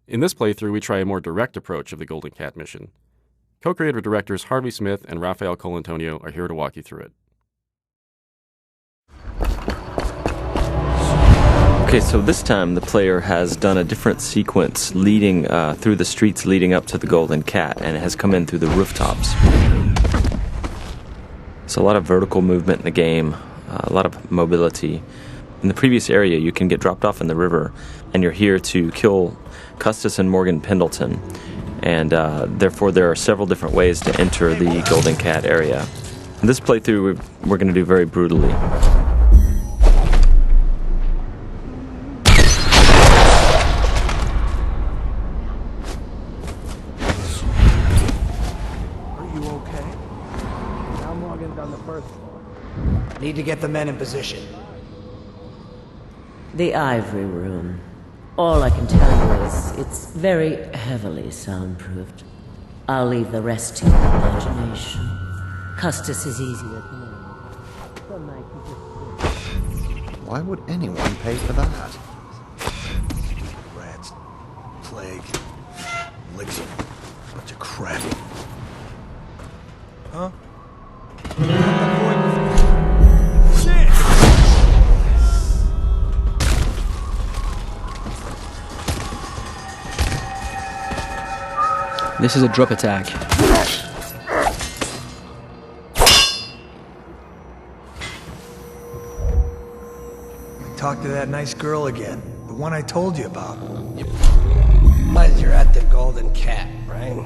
In this playthrough, we try a more direct approach of the Golden Cat mission. Co-creative directors Harvey Smith and Raphael Colantonio are here to walk you through it. Okay, so this time the player has done a different sequence leading through the streets leading up to the Golden Cat, and it has come in through the rooftops. So a lot of vertical movement in the game, a lot of mobility. In the previous area, you can get dropped off in the river, and you're here to kill Custis and Morgan Pendleton. And therefore, there are several different ways to enter the Golden Cat area. In this playthrough, we're going to do very brutally. Need to get the men in position. The Ivory Room. All I can tell you is it's very heavily soundproofed. I'll leave the rest to your imagination. Custis is easier to know. Some night you just... Why would anyone pay for that? Rats, plague, elixir, bunch of crap. Huh? This is a drop attack. Talk to that nice girl again. The one I told you about. But you're at the Golden Cat, right?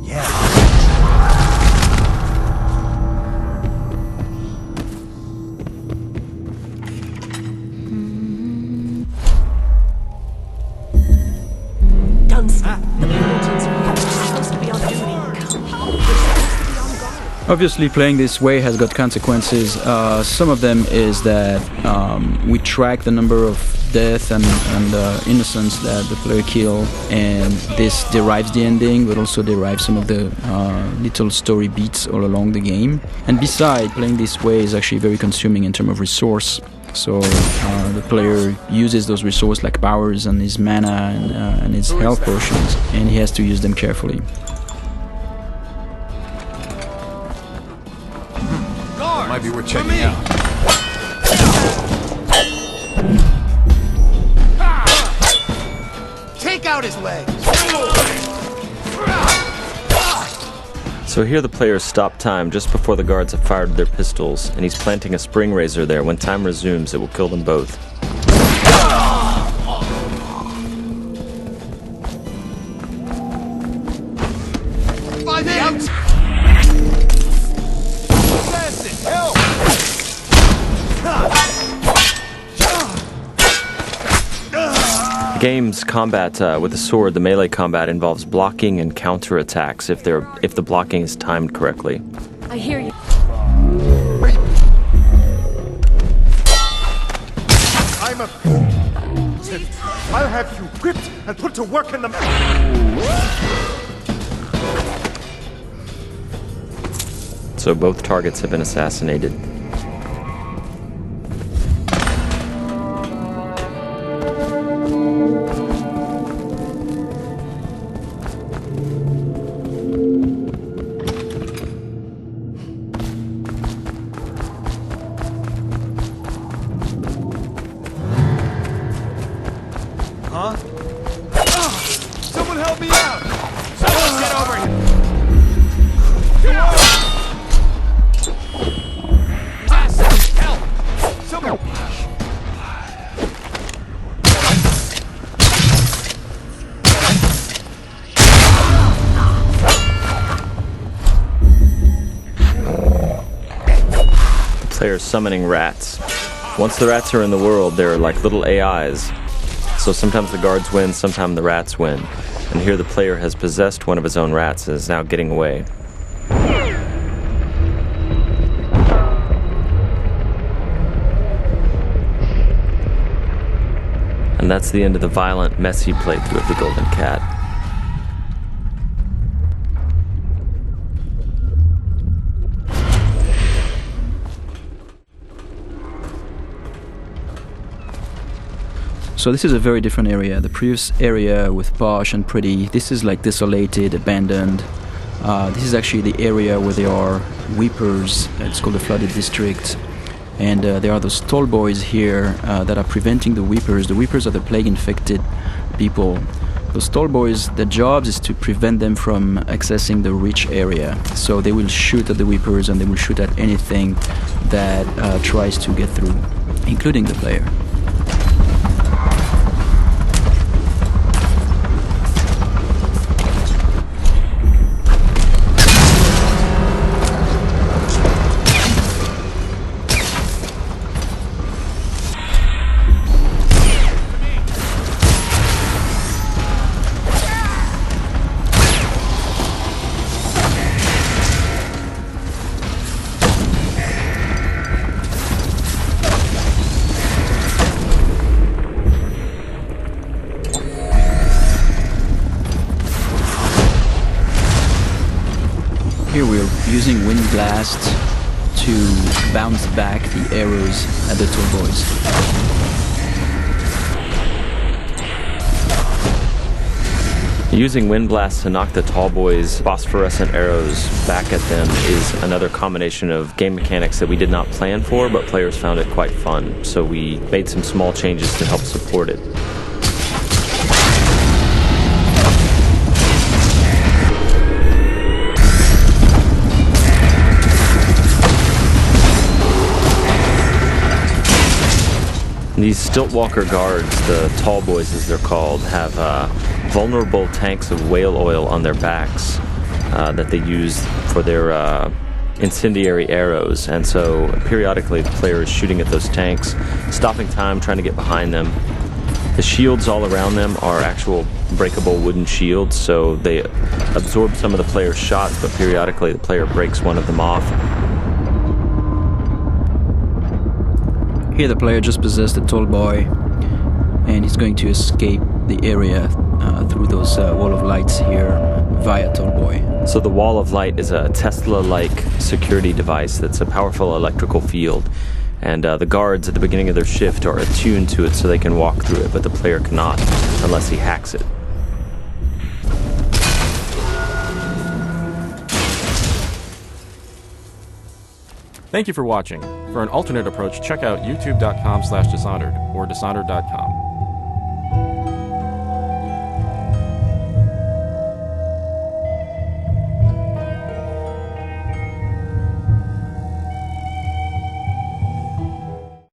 Yeah. Obviously, playing this way has got consequences. Some of them is that we track the number of death and innocents that the player kill, and this derives the ending, but also derives some of the little story beats all along the game. And besides, playing this way is actually very consuming in terms of resource. So the player uses those resources like powers and his mana and his health potions, and he has to use them carefully. Might be worth checking out. Take out his legs! So here the player stopped time just before the guards have fired their pistols, and he's planting a spring razor there. When time resumes, it will kill them both. Find the outside! The game's combat with the sword, the melee combat, involves blocking and counterattacks if the blocking is timed correctly. I hear you. I'm a fool. I'll have you whipped and put to work in the... So both targets have been assassinated. Huh? Someone help me out! Someone get over here! Help! Someone... The player's summoning rats. Once the rats are in the world, they're like little AIs. So sometimes the guards win, sometimes the rats win. And here the player has possessed one of his own rats and is now getting away. And that's the end of the violent, messy playthrough of the Golden Cat. So this is a very different area. The previous area with posh and pretty, this is like desolated, abandoned. This is actually the area where there are weepers. It's called the flooded district. And there are those Tallboys here that are preventing the weepers. The weepers are the plague-infected people. Those Tallboys, their jobs is to prevent them from accessing the rich area. So they will shoot at the weepers and they will shoot at anything that tries to get through, including the player. Here we're using Wind Blast to bounce back the arrows at the Tallboys. Using Wind Blast to knock the Tallboys' phosphorescent arrows back at them is another combination of game mechanics that we did not plan for, but players found it quite fun. So we made some small changes to help support it. These Stiltwalker guards, the Tallboys as they're called, have vulnerable tanks of whale oil on their backs that they use for their incendiary arrows. And so periodically the player is shooting at those tanks, stopping time, trying to get behind them. The shields all around them are actual breakable wooden shields, so they absorb some of the player's shots, but periodically the player breaks one of them off. Here the player just possessed a Tallboy, and he's going to escape the area through those wall of lights here via Tallboy. So the wall of light is a Tesla-like security device that's a powerful electrical field, and the guards at the beginning of their shift are attuned to it so they can walk through it, but the player cannot unless he hacks it. Thank you for watching. For an alternate approach, check out youtube.com/Dishonored or Dishonored.com.